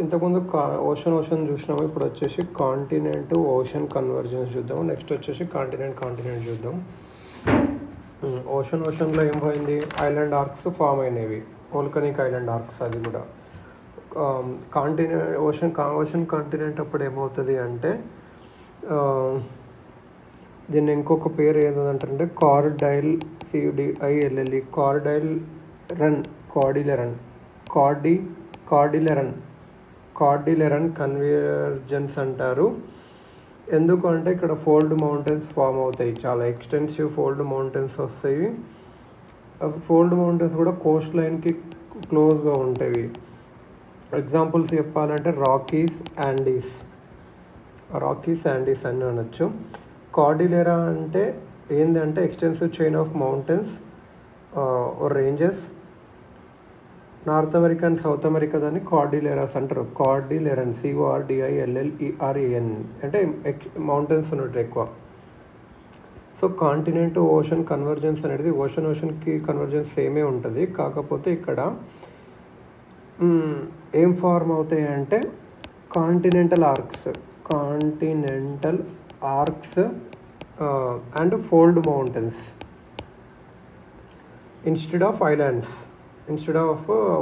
ఇంతకుముందు ఓషన్ చూసినాము. ఇప్పుడు వచ్చేసి కాంటినెంట్ ఓషన్ కన్వర్జెన్స్ చూద్దాం. నెక్స్ట్ వచ్చేసి కాంటినెంట్ చూద్దాం. ఓషన్లో ఏం పోయింది, ఐలాండ్ ఆర్క్స్ ఫామ్ అయినవి, వోల్కనిక్ ఐలాండ్ ఆర్క్స్. అది కూడా ఓషన్ కాంటినెంట్ అప్పుడు ఏమవుతుంది అంటే దీన్ని ఇంకొక పేరు ఏంటంటే కార్డైల్, CUDILLE, కార్డిలెరన్ కన్వర్జెన్స్ అంటారు. ఎందుకంటే ఇక్కడ ఫోల్డ్ మౌంటైన్స్ ఫామ్ అవుతాయి, చాలా ఎక్స్టెన్సివ్ ఫోల్డ్ మౌంటైన్స్ వస్తాయి. ఫోల్డ్ మౌంటైన్స్ కూడా కోస్ట్ లైన్కి క్లోజ్గా ఉంటాయి. ఎగ్జాంపుల్స్ చెప్పాలంటే రాకీస్ యాండీస్ అని అనొచ్చు. కార్డిలెరా అంటే ఏంటంటే extensive chain of mountains ranges. North America and south America దాన్ని కార్డిలెరాస్ అంటారు. కార్డిలెరన్, CORDILLERAN అంటే మౌంటైన్స్ ఉన్నట్టు ఎక్కువ. సో కాంటినెంట్ ఓషన్ కన్వర్జెన్స్ అనేది ఓషన్కి కన్వర్జెన్స్ సేమే ఉంటుంది. కాకపోతే ఇక్కడ ఏం ఫార్మ్ అవుతాయి అంటే continental arcs and fold mountains instead of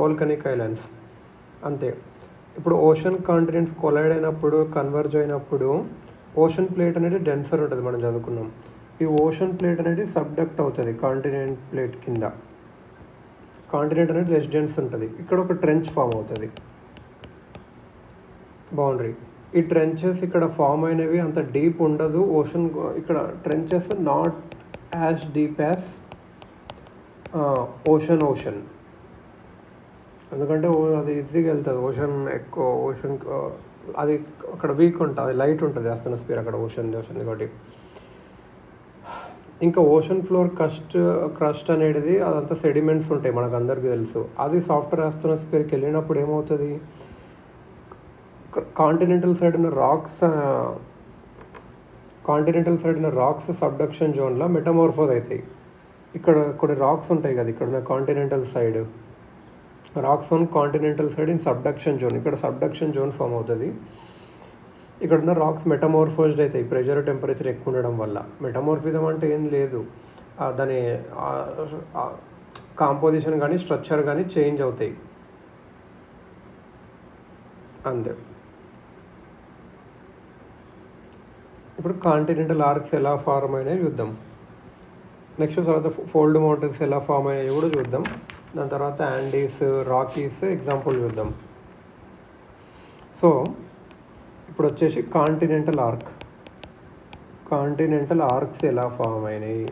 volcanic islands. అంతే. ఇప్పుడు ఓషన్ కాంటినెంట్స్ కొలైడ్ అయినప్పుడు, కన్వర్జ్ అయినప్పుడు ఓషన్ ప్లేట్ అనేది డెన్సర్ ఉంటుంది, మనం చదువుకున్నాం. ఈ ఓషన్ ప్లేట్ అనేది సబ్డక్ట్ అవుతుంది కాంటినెంట్ ప్లేట్ కింద. కాంటినెంట్ అనేది లెస్ డెన్స్ ఉంటుంది. ఇక్కడ ఒక ట్రెంచ్ ఫామ్ అవుతుంది, బౌండరీ. ఈ ట్రెంచెస్ ఇక్కడ ఫామ్ అయినవి అంత డీప్ ఉండదు. ఇక్కడ trenches not as deep as ocean. ఎందుకంటే అది ఈజీగా వెళ్తుంది. ఓషన్ అది అక్కడ వీక్ ఉంటుంది, అది లైట్ ఉంటుంది ఆస్ట్రోస్ఫియర్ అక్కడ ఓషన్ కాబట్టి. ఇంకా ఓషన్ ఫ్లోర్ క్రస్ట్ అనేది అదంతా సెడిమెంట్స్ ఉంటాయి, మనకు అందరికీ తెలుసు. అది సాఫ్ట్వేర్ ఆస్ట్రోస్ఫియర్కి వెళ్ళినప్పుడు ఏమవుతుంది, కాంటినెంటల్ సైడ్ ఉన్న రాక్స్ సబ్డక్షన్ జోన్లో మెటమోర్ఫోజ్ అవుతాయి. ఇక్కడ కొన్ని రాక్స్ ఉంటాయి కదా, ఇక్కడ ఉన్న continental side rocks on continental side in subduction zone. ఇక్కడ సబ్డక్షన్ జోన్ ఫామ్ అవుతుంది. ఇక్కడ ఉన్న రాక్స్ మెటమోర్ఫోజ్డ్ అవుతాయి ప్రెషర్ టెంపరేచర్ ఎక్కువ ఉండడం వల్ల. మెటమోర్ఫిజం అంటే ఏం లేదు, దాని కాంపోజిషన్ కానీ స్ట్రక్చర్ కానీ చేంజ్ అవుతాయి అంతే. ఇప్పుడు కాంటినెంటల్ ఆర్క్స్ ఎలా ఫార్మ్ అయినాయి చూద్దాం. నెక్స్ట్ తర్వాత ఫోల్డ్ మౌంటైన్స్ ఎలా ఫామ్ అయినాయి కూడా చూద్దాం. దాని తర్వాత యాండీస్, రాకీస్ ఎగ్జాంపుల్ చూద్దాం. సో ఇప్పుడు వచ్చేసి కాంటినెంటల్ ఆర్క్స్ ఎలా ఫామ్ అయినాయి.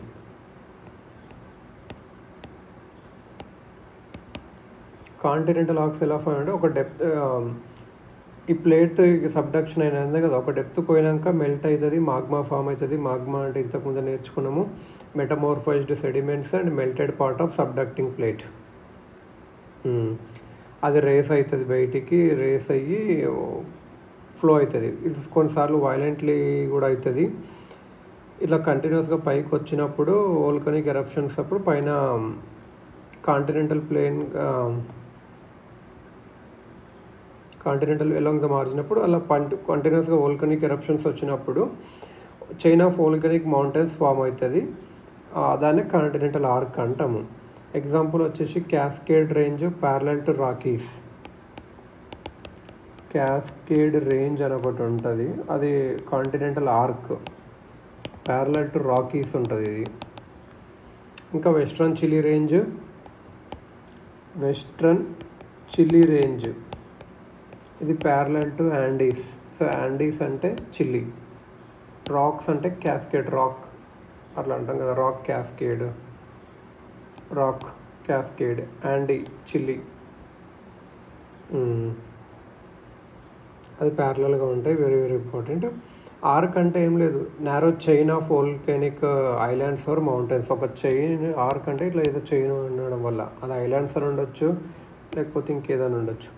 కాంటినెంటల్ ఆర్క్స్ ఎలా ఫామ్ అంటే ఒక డెప్త్, ఈ ప్లేట్ సబ్డక్షన్ అయినది కదా, ఒక డెప్త్ పోయినాక మెల్ట్ అవుతుంది, మాగ్మా ఫామ్ అవుతుంది. మాగ్మా అంటే ఇంతకుముందు నేర్చుకున్నాము, metamorphosed sediments and melted part of subducting plate. అది రేస్ అవుతుంది, బయటికి రేస్ అయ్యి ఫ్లో అవుతుంది. ఇది కొన్నిసార్లు వైలెంట్లీ కూడా అవుతుంది. ఇలా కంటిన్యూస్గా పైకి వచ్చినప్పుడు వోల్కనిక్ ఎరప్షన్స్ అప్పుడు పైన కాంటినెంటల్ ఎలాంగ్ ద మార్జిన్ అప్పుడు అలా కంటిన్యూస్గా వోల్కనిక్ ఎరప్షన్స్ వచ్చినప్పుడు chain of volcanic mountains form అవుతుంది. దాన్ని కాంటినెంటల్ ఆర్క్ అంటాము. ఎగ్జాంపుల్ వచ్చేసి cascade range parallel to Rockies. Cascade range అని ఒకటి ఉంటుంది, అది continental arc parallel to Rockies ఉంటుంది ఇది. ఇంకా వెస్ట్రన్ చిల్లీ రేంజ్ ఇది parallel to Andes. So Andes అంటే చిల్లీ, రాక్స్ అంటే క్యాస్కేడ్ రాక్ అట్లా అంటాం కదా, రాక్ క్యాస్కేడ్, యాండీ చిల్లీ, అది ప్యారలల్గా ఉంటాయి. Very very important. ఆర్క్ అంటే ఏం లేదు, narrow chain of volcanic islands or mountains. ఒక చైన్ ఆర్క్ అంటే ఇట్లా ఏదో చైన్ ఉండడం వల్ల అది ఐలాండ్స్ అని ఉండొచ్చు, లేకపోతే ఇంకేదైనా ఉండొచ్చు,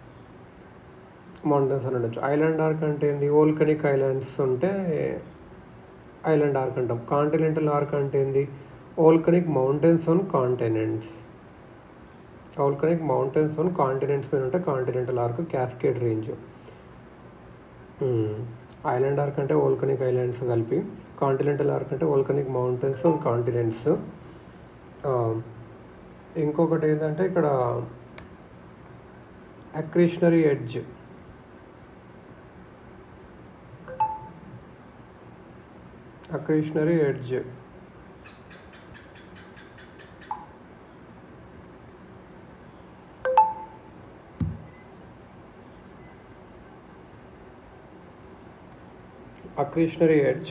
మౌంటైన్స్ అని ఉండొచ్చు. ఐలాండ్ ఆర్క్ అంటే ఏంది, వోల్కనిక్ ఐలాండ్స్ ఉంటే ఐలాండ్ ఆర్క్ అంటాం. కాంటినెంటల్ ఆర్క్ అంటే ఏంది, volcanic mountains on continents. Volcanic mountains on continents పైన ఉంటే continental arc, cascade range. Island arc అంటే వోల్కనిక్ ఐలాండ్స్ కలిపి, కాంటినెంటల్ ఆర్క్ అంటే వోల్కనిక్ మౌంటైన్స్ ఆన్ కాంటినెంట్స్. ఇంకొకటి ఏంటంటే ఇక్కడ accretionary edge. Accretionary edge accretionary edge.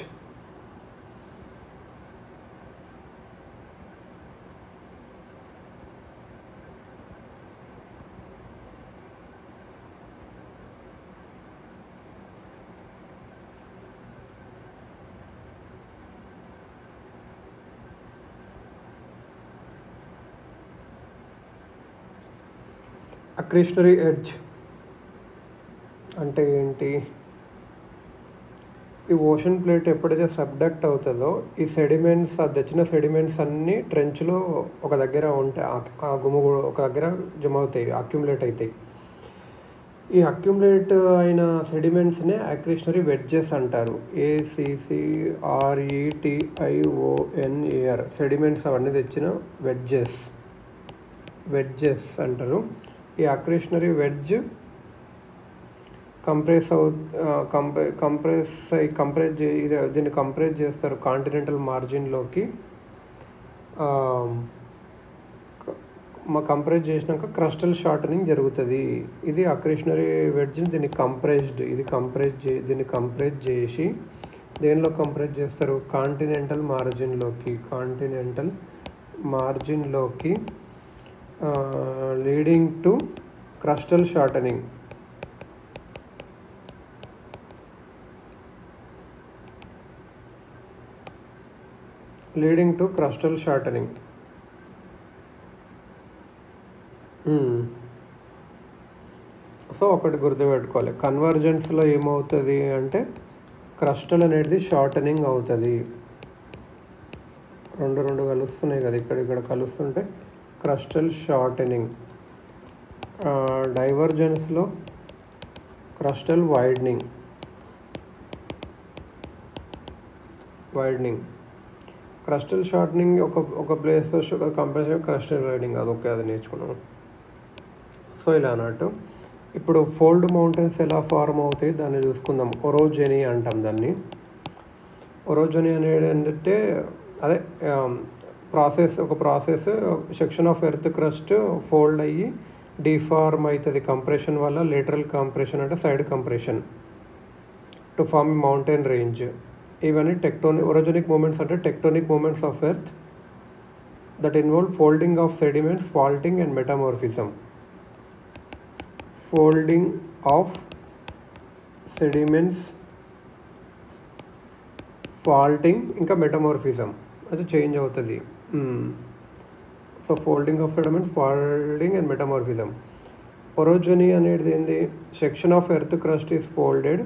Accretionary edge అంటే ఏంటి? ఈ ఓషన్ ప్లేట్ ఎప్పుడైతే సబ్డక్ట్ అవుతుందో ఈ సెడిమెంట్స్, ఆ తెచ్చిన సెడిమెంట్స్ అన్నీ ట్రెంచ్లో ఒక దగ్గర ఉంటాయి, ఆ గుమ్మ ఒక దగ్గర జమ అవుతాయి, అక్యుములేట్ అవుతాయి. ఈ అక్యుములేట్ అయిన సెడిమెంట్స్నే అక్రిషనరీ వెడ్జెస్ అంటారు. ACCRETIONER సెడిమెంట్స్ అవన్నీ తెచ్చిన వెడ్జెస్ అంటారు. ఈ అక్రిషనరీ వెడ్జ్ దీన్ని కంప్రెస్ చేస్తారు కాంటినెంటల్ మార్జిన్లోకి. కంప్రెస్ చేసినాక క్రస్టల్ షార్టనింగ్ జరుగుతుంది. ఇది అక్రిషనరీ వెడ్జ్ని దీన్ని కంప్రెస్ చేసి దేనిలో కంప్రెస్ చేస్తారు? కాంటినెంటల్ మార్జిన్లోకి leading to crustal shortening. So ఒకటి గుర్తుపెట్టుకోవాలి, కన్వర్జెన్స్లో ఏమవుతుంది అంటే క్రస్టల్ అనేది షార్టనింగ్ అవుతుంది. రెండు కలుస్తున్నాయి కదా, ఇక్కడ కలుస్తుంటే క్రస్టల్ షార్టనింగ్. డైవర్జెన్స్లో క్రస్టల్ వైడనింగ్. క్రస్టల్ షార్టనింగ్ ఒక ప్లేస్తో కంపల్సరీ క్రస్టల్ వైడనింగ్, అది నేర్చుకున్నాము. సో ఇలా అన్నట్టు ఇప్పుడు ఫోల్డ్ మౌంటైన్స్ ఎలా ఫార్మ్ అవుతాయి దాన్ని చూసుకుందాం. ఒరోజెనీ అంటాం దాన్ని. ఒరోజెనీ అనేది ఏంటంటే అదే ఒక process section of earth crust fold అయ్యి డిఫార్మ్ అవుతుంది కంప్రెషన్ వల్ల. లేటరల్ కంప్రెషన్ అంటే side compression to form mountain range. ఇవన్నీ ఒరోజెనిక్ మూమెంట్స్ అంటే tectonic movements of earth that involve folding of sediments, faulting and metamorphism. Folding of sediments, faulting ఇంకా metamorphism అది change అవుతుంది. So folding of sediments, faulting and metamorphism. Orogeny అనేది ఏంది? Section of earth crust is folded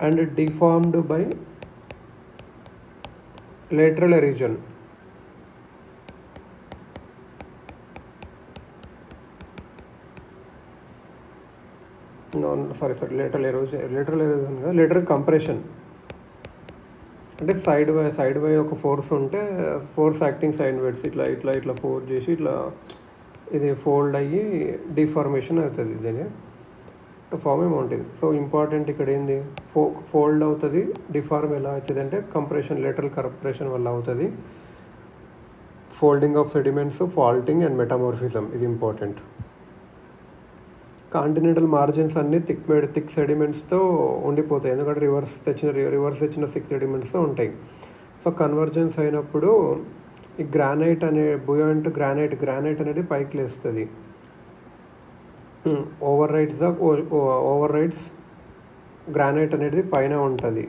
and deformed by lateral erosion. lateral compression అంటే side by ఒక force ఉంటే force acting side words ఇట్లా force చేసి ఇది ఫోల్డ్ అయ్యి డిఫార్మేషన్ అవుతుంది. దీని ఫామ్ ఏముంటుంది. సో ఇంపార్టెంట్ ఇక్కడ ఏంది? ఫోల్డ్ అవుతుంది. డిఫార్మ్ ఎలా అవుతుంది అంటే లేటరల్ కంప్రెషన్ వల్ల అవుతుంది. Folding of sediments, faulting and metamorphism, ఇది ఇంపార్టెంట్. కాంటినెంటల్ మార్జిన్స్ అన్నీ థిక్ సెడిమెంట్స్తో ఉండిపోతాయి, ఎందుకంటే రివర్స్ తెచ్చిన థిక్ సెడిమెంట్స్తో ఉంటాయి. సో కన్వర్జెన్స్ అయినప్పుడు ఈ బుయాంట్ గ్రానైట్ అనేది పైకి లేస్తుంది. ఓవర్ రైడ్స్ గ్రానైట్ అనేది పైన ఉంటుంది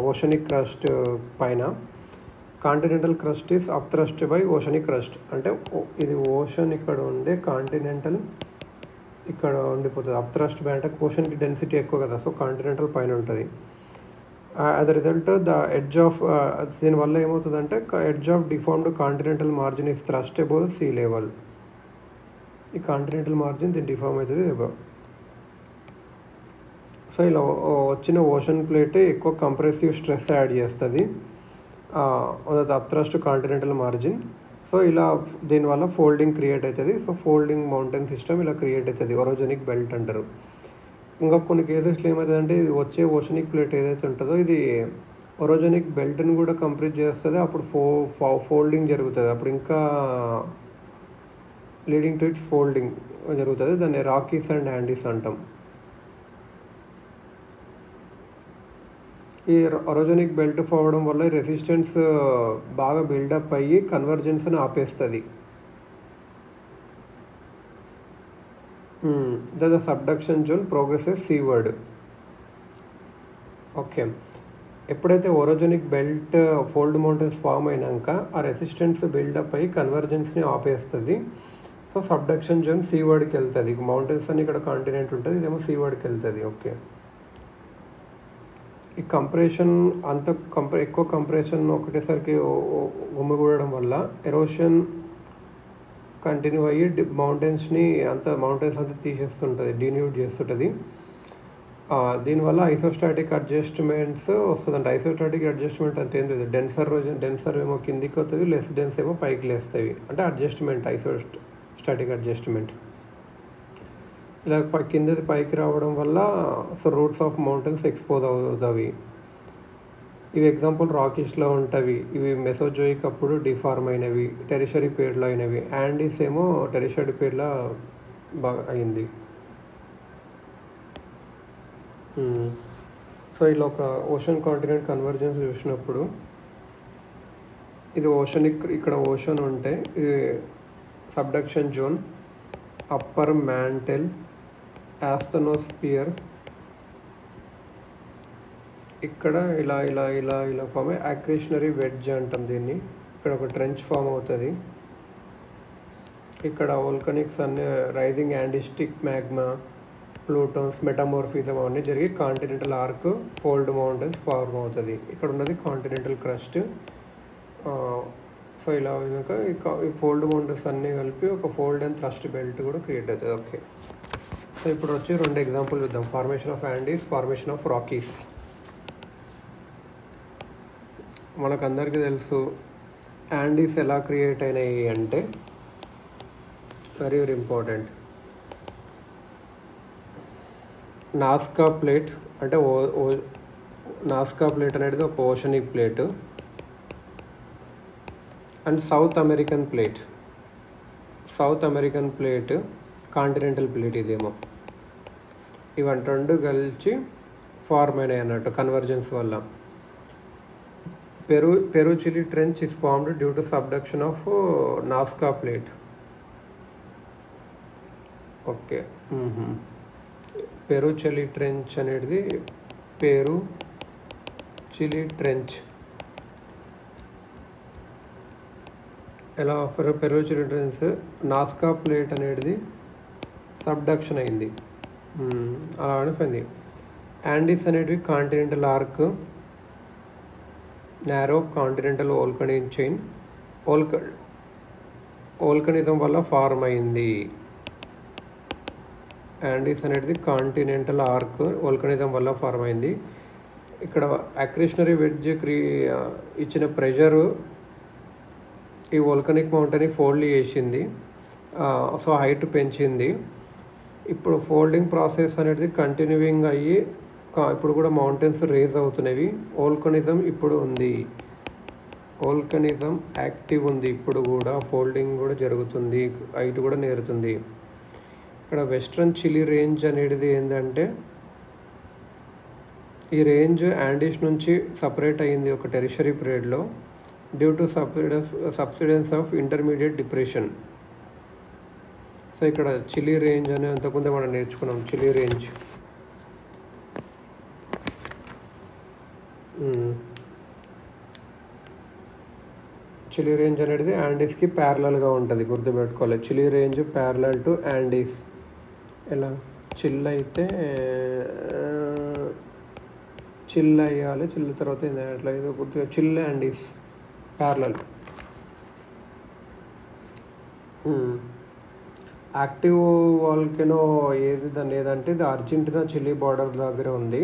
ఓషనిక్ క్రస్ట్ పైన. Continental crust is up thrust by oceanic crust. అంటే ఇది ఓషన్ ఇక్కడ ఉండే, కాంటినెంటల్ ఇక్కడ ఉండిపోతుంది. అప్ థ్రస్ట్ బై అంటే ఓషన్కి డెన్సిటీ ఎక్కువ కదా, సో కాంటినెంటల్ పైన ఉంటుంది. As a result the edge of దీనివల్ల ఏమవుతుందంటే edge of deformed continental margin is thrust above sea level. ఈ కాంటినెంటల్ మార్జిన్ దీన్ని డిఫార్మ్ అవుతుంది అబౌవ్. సో ఇలా వచ్చిన ఓషన్ ప్లేట్ ఎక్కువ కంప్రెసివ్ స్ట్రెస్ యాడ్ చేస్తుంది అప్థ్రస్ట్ కాంటినెంటల్ మార్జిన్. సో ఇలా దీనివల్ల ఫోల్డింగ్ క్రియేట్ అవుతుంది. సో ఫోల్డింగ్ మౌంటైన్ సిస్టమ్ ఇలా క్రియేట్ అవుతుంది, ఓరోజెనిక్ బెల్ట్ అంటారు. ఇంకా కొన్ని కేసెస్లో ఏమవుతుందంటే ఇది వచ్చే ఓషనిక్ ప్లేట్ ఏదైతే ఉంటుందో ఇది ఓరోజెనిక్ బెల్ట్ని కూడా కంప్లీట్ చేస్తుంది. అప్పుడు ఫోల్డింగ్ జరుగుతుంది, అప్పుడు ఇంకా లీడింగ్ టు ఇట్స్ ఫోల్డింగ్ జరుగుతుంది. దాన్ని రాకీస్ అండ్ యాండీస్ అంటాం. ఈ ఓరోజెనిక్ బెల్ట్ పోవడం వల్ల రెసిస్టెన్స్ బాగా బిల్డప్ అయ్యి కన్వర్జెన్స్ని ఆపేస్తుంది. The subduction zone progresses seaward. Okay, ఎప్పుడైతే orogenic belt fold mountains form అయినాక ఆ రెసిస్టెన్స్ బిల్డప్ అయ్యి కన్వర్జెన్స్ని ఆపేస్తుంది. సో సబ్డక్షన్ జోన్ సీవర్డ్కి వెళ్తుంది. మౌంటైన్స్ అని ఇక్కడ కాంటినెంట్ ఉంటుంది, ఇదేమో సీవర్డ్కి వెళ్తుంది. ఓకే, ఈ కంప్రెషన్ ఎక్కువ కంప్రెషన్ ఒకటేసరికి గుమ్మగూడడం వల్ల ఎరోషన్ కంటిన్యూ అయ్యి మౌంటైన్స్ అంతా తీసేస్తుంటుంది, డిన్యూట్ చేస్తుంటుంది. దీనివల్ల ఐసోస్టాటిక్ అడ్జస్ట్మెంట్స్ వస్తుందంట. ఐసోస్టాటిక్ అడ్జస్ట్మెంట్ అంటే ఏం లేదు, డెన్సర్ ఏమో కిందికి వస్తుంది, లెస్ డెన్స్ ఏమో పైకి లేస్తాయి. అంటే అడ్జస్ట్మెంట్, ఐసోస్టాటిక్ అడ్జస్ట్మెంట్. ఇలా కిందది పైకి రావడం వల్ల so roots of mountains expose అవుతాయి. ఇవి ఎగ్జాంపుల్ రాకీస్లో ఉంటవి. ఇవి మెసోజోయిక్ అప్పుడు డిఫార్మ్ అయినవి, టెరిషరీ పీరియడ్లో అయినవి. యాండీస్ ఏమో టెరిషరీ పీరియడ్లో బాగా అయింది. సో ఇలా ఒక ఓషన్ కాంటినెంట్ కన్వర్జెన్స్ చూసినప్పుడు ఇది ఓషనిక్, ఇక్కడ ఓషన్ ఉంటే ఇది సబ్డక్షన్ జోన్, అప్పర్ మ్యాంటెల్, ఆస్థెనోస్పియర్, ఇక్కడ ఇలా ఇలా ఇలా ఇలా ఫామ్ అయ్యి అక్రేషనరీ వెడ్జ్ అంటాం దీన్ని. ఇక్కడ ఒక ట్రెంచ్ ఫామ్ అవుతుంది. ఇక్కడ వోల్కనిక్స్ అన్ని రైజింగ్ యాండిస్టిక్ మ్యాగ్మా, ప్లూటోన్స్, మెటామోర్ఫిజం అవన్నీ జరిగి continental arc, fold mountains form అవుతుంది. ఇక్కడ ఉన్నది కాంటినెంటల్ క్రస్ట్. సో ఇలా వినాక ఈ ఫోల్డ్ మౌంటైన్స్ అన్నీ కలిపి ఒక ఫోల్డ్ అండ్ థ్రస్ట్ బెల్ట్ కూడా క్రియేట్ అవుతుంది. ఓకే, సో ఇప్పుడు వచ్చి 2 ఎగ్జాంపుల్ చూద్దాం. Formation of Andes, formation of Rockies. మనకందరికీ తెలుసు యాండీస్ ఎలా క్రియేట్ అయినాయి అంటే very very important. Nazca plate అంటే నాస్కా ప్లేట్ అనేది ఒక oceanic plate and South American plate continental plate ఇదేమో. ఇవన్నీ 2 కలిసి ఫార్మ్ అయినాయి అన్నట్టు కన్వర్జెన్స్ వల్ల. Peru Chile trench is formed due to subduction of Nazca plate. Okay, Peru Chile trench అనేది పెరు చిలీ ట్రెంచ్. ఎలా Peru Chile trench Nazca plate అనేది subduction అయింది, అలా అనిపోయింది. యాండీస్ అనేటివి continental arc, narrow continental volcanic chain, volcanism వల్ల form అయింది. యాండీస్ అనేది కాంటినెంటల్ ఆర్క్, వోల్కనిజం వల్ల ఫార్మ్ అయింది. ఇక్కడ అక్రేషనరీ వెడ్జ్ ఇచ్చిన ప్రెషరు ఈ వోల్కనిక్ మౌంటైన్ని ఫోల్డ్ చేసింది. సో హైట్ పెంచింది. ఇప్పుడు ఫోల్డింగ్ ప్రాసెస్ అనేది కంటిన్యూయింగ్ అయ్యి ఇప్పుడు కూడా మౌంటైన్స్ రేజ్ అవుతున్నవి. వోల్కనిజం ఇప్పుడు ఉంది, వోల్కనిజం యాక్టివ్ ఉంది. ఇప్పుడు కూడా ఫోల్డింగ్ కూడా జరుగుతుంది, హైట్ కూడా నేరుతుంది. ఇక్కడ వెస్ట్రన్ చిలీ రేంజ్ అనేది ఏంటంటే ఈ రేంజ్ యాండీస్ నుంచి సపరేట్ అయ్యింది ఒక టెరిషరీ పీరియడ్లో due to subsidence of intermediate depression. So ఇక్కడ చిలీ రేంజ్ అని అంతకుముందే మనం నేర్చుకున్నాం. చిలీ రేంజ్ అనేది యాండీస్కి ప్యారలల్గా ఉంటుంది, గుర్తుపెట్టుకోవాలి. Chile range parallel to Andes. ఎలా చిల్ అయితే చిల్ అయ్యాలి. చిల్ తర్వాత ఏంటంటే అట్లా ఏదో గుర్తుగా chill and is parallel. Active volcano దాన్ని ఏదంటే ఇది అర్జెంటీనా చిలీ బార్డర్ దగ్గర ఉంది.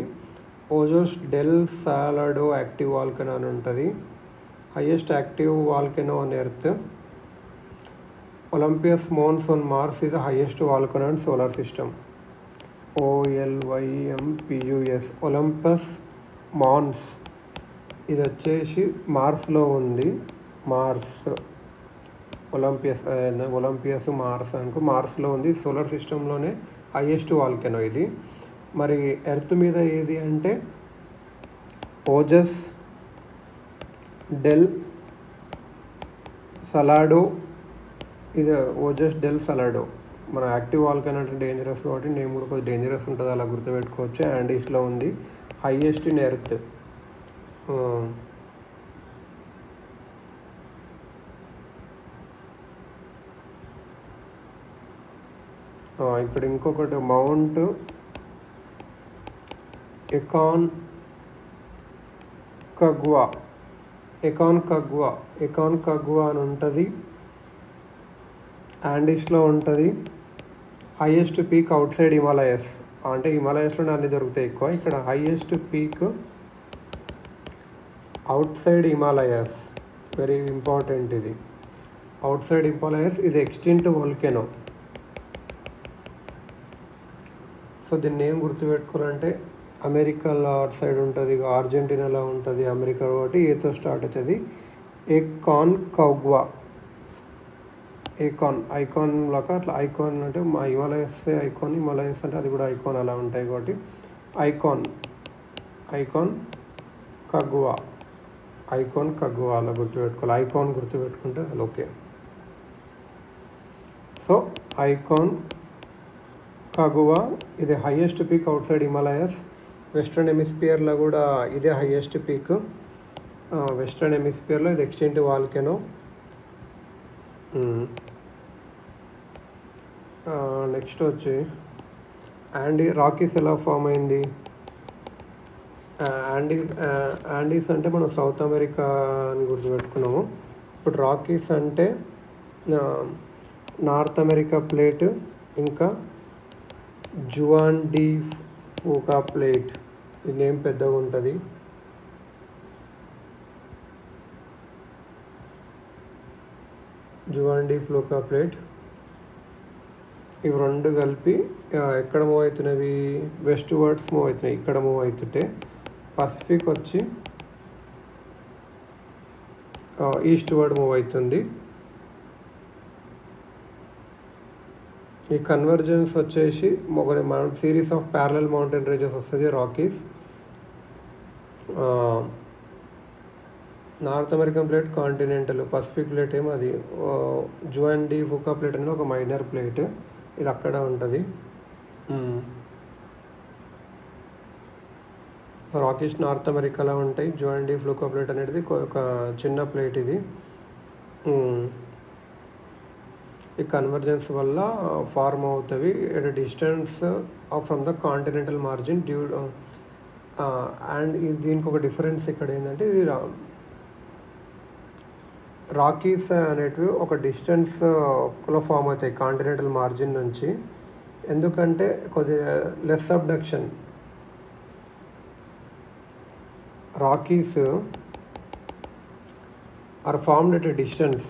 Ojos del Salado active volcano అని ఉంటుంది. Highest active volcano on earth. Olympus Mons on Mars is the highest volcano in solar system. OLYMPUS Olympus Mons ఇది వచ్చేసి మార్స్లో ఉంది. మార్స్ ఒలింపియస్ మార్స్ అనుకో, మార్స్లో ఉంది. సోలార్ సిస్టంలోనే హైయెస్ట్ వాల్కెనో ఇది. మరి ఎర్త్ మీద ఏది అంటే ఓజస్ డెల్ సలాడో. ఇది ఓజస్ డెల్ సలాడో. మన యాక్టివ్ వాల్కెనో అంటే డేంజరస్ కాబట్టి నేమ్ కూడా కొంచెం డేంజరస్ ఉంటుంది, అలా గుర్తుపెట్టుకోవచ్చు. యాండీస్లో ఉంది, హైయెస్ట్ ఇన్ ఎర్త్. ఇక్కడ ఇంకొకటి మౌంట్ ఎకాన్కగ్వా అని ఉంటుంది, యాండీస్లో ఉంటుంది. Highest peak outside Himalayas, అంటే హిమాలయస్లోనే అన్నీ దొరుకుతాయి ఎక్కువ. ఇక్కడ highest peak outside Himalayas, very important ఇది. అవుట్ సైడ్ హిమాలయస్ ఇది ఎక్స్టింక్ట్ వోల్కెనో. సో దీన్ని ఏం గుర్తుపెట్టుకోవాలంటే అమెరికాలో అటు సైడ్ ఉంటుంది, అర్జెంటీనాలో ఉంటుంది. అమెరికా కాబట్టి ఏతో స్టార్ట్ అవుతుంది. ఎకాన్కగ్వా. ఐకాన్ లాగా అట్లా. ఐకాన్ అంటే మా హిమాలయస్ ఐకాన్, హిమాలయస్ అంటే అది కూడా ఐకాన్, అలా ఉంటాయి కాబట్టి ఐకాన్ కగ్వా అలా గుర్తుపెట్టుకోవాలి. ఐకాన్ గుర్తుపెట్టుకుంటే అది ఓకే. సో ఐకాన్ కగ్వా ఇది highest peak outside Himalayas. Western హెమిస్ఫియర్లో కూడా ఇదే హైయెస్ట్ పీక్. వెస్ట్రన్ హెమిస్ఫియర్లో ఇది ఎక్స్టింక్ట్ వాల్కెనో. నెక్స్ట్ వచ్చి రాకీస్ ఎలా ఫామ్ అయింది? యాండీస్ అంటే మనం సౌత్ అమెరికా అని గుర్తుపెట్టుకున్నాము. ఇప్పుడు రాకీస్ అంటే నార్త్ అమెరికా ప్లేట్, ఇంకా జువాన్ డి ఫూకా ప్లేట్. ఇది నేమ్ పెద్దగా ఉంటుంది. Juan de Fuca plate. ఇవి రెండు కలిపి ఎక్కడ మూవ్ అవుతున్నవి? వెస్ట్ వర్డ్స్ మూవ్ అవుతున్నాయి. ఇక్కడ మూవ్ అవుతుంటే పసిఫిక్ వచ్చి ఈస్ట్ వర్డ్ మూవ్ అవుతుంది. ఈ కన్వర్జెన్స్ వచ్చేసి మనం series of parallel mountain ranges వస్తుంది. Rockies, North American plate continental, Pacific plate ఏమో అది జువాన్ డి ఫూకా ప్లేట్ అనేది ఒక మైనర్ ప్లేట్, ఇది అక్కడ ఉంటుంది. రాకీస్ నార్త్ అమెరికాలో ఉంటాయి. జువాన్ డి ఫ్లూకా ప్లేట్ అనేది ఒక చిన్న ప్లేట్. ఇది ఈ కన్వర్జెన్స్ వల్ల ఫార్మ్ అవుతాయి at distance from the continental margin due. And దీనికి ఒక డిఫరెన్స్ ఇక్కడ ఏంటంటే ఇది రాకీస్ అనేటివి ఒక డిస్టెన్స్లో ఫామ్ అవుతాయి కాంటినెంటల్ మార్జిన్ నుంచి. ఎందుకంటే కొద్దిగా less abduction. Rockies are formed at a distance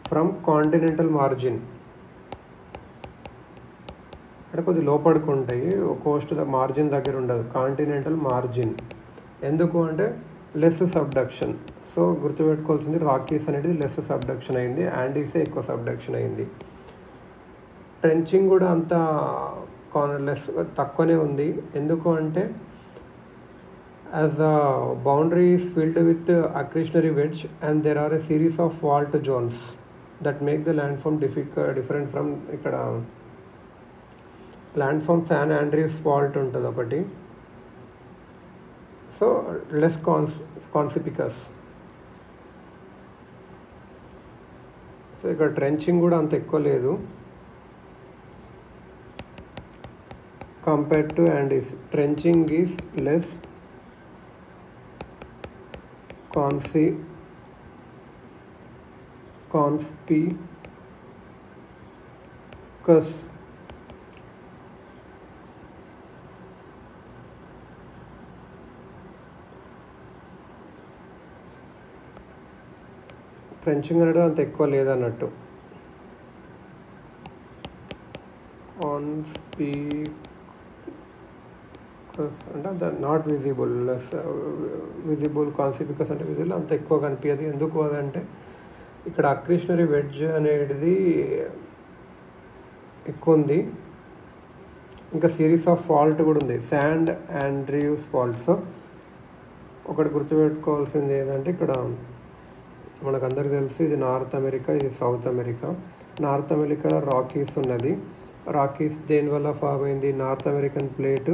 from continental margin, అంటే కొద్దిగా లోపడుకుంటాయి, కోస్ట్ మార్జిన్ దగ్గర ఉండదు కాంటినెంటల్ మార్జిన్. ఎందుకు అంటే లెస్ సబ్డక్షన్. సో గుర్తుపెట్టుకోవాల్సింది రాకీస్ అనేది లెస్ సబ్డక్షన్ అయింది, యాండీసే ఎక్కువ సబ్డక్షన్ అయింది. ట్రెంచింగ్ కూడా అంత తక్కువనే ఉంది. ఎందుకు అంటే as the boundary is filled with accretionary wedge and there are a series of fault zones that make the landform different from ఇక్కడ landform San Andreas fault ఉంటుంది ఒకటి. So less conspicuous. సో ఇక్కడ ట్రెంచింగ్ కూడా అంత ఎక్కువ లేదు. Compared to Andes. Trenching is less conspicuous. Trenching అనేది అంత ఎక్కువ లేదన్నట్టు. కాన్స్పికస్ అంటే not visible, less visible. Conspicuous అంటే విజిబుల్ అంత ఎక్కువ కనిపించదు. ఎందుకు అదంటే ఇక్కడ అక్రిషనరీ వెడ్జ్ అనేది ఎక్కువ ఉంది. ఇంకా సిరీస్ ఆఫ్ ఫాల్ట్ కూడా ఉంది, శాండ్ ఆండ్రూస్ ఫాల్ట్. సో ఒకటి గుర్తుపెట్టుకోవాల్సింది ఏంటంటే ఇక్కడ మనకందరికి తెలుసు ఇది నార్త్ అమెరికా, ఇది సౌత్ అమెరికా. నార్త్ అమెరికాలో రాకీస్ ఉన్నది. రాకీస్ దేనివల్ల ఫామ్ అయింది? నార్త్ అమెరికన్ ప్లేట్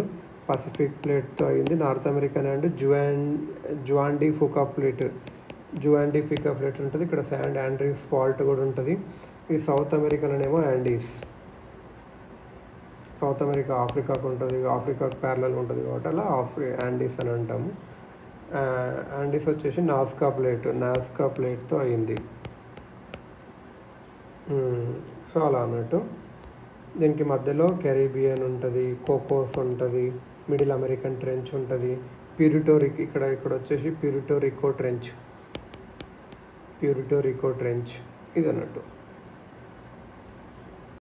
పసిఫిక్ ప్లేట్తో అయింది. నార్త్ అమెరికన్ అండ్ జువాండిఫికా ప్లేట్ ఉంటుంది. ఇక్కడ శాండ్ ఆండ్రూస్ ఫాల్ట్ కూడా ఉంటుంది. ఈ సౌత్ అమెరికాలోనేమో యాండీస్. సౌత్ అమెరికా ఆఫ్రికాకు ఉంటుంది, ఆఫ్రికాకు ప్యారలల్ ఉంటుంది కాబట్టి అలా యాండీస్ అని అంటాము. యాండీస్ వచ్చేసి నాస్కా ప్లేట్తో అయింది. సో అలా అన్నట్టు. దీనికి మధ్యలో కెరీబియన్ ఉంటుంది, కోకోస్ ఉంటుంది, మిడిల్ అమెరికన్ ట్రెంచ్ ఉంటుంది, ఇక్కడ వచ్చేసి ప్యూరిటో రికో ట్రెంచ్ ఇది అన్నట్టు.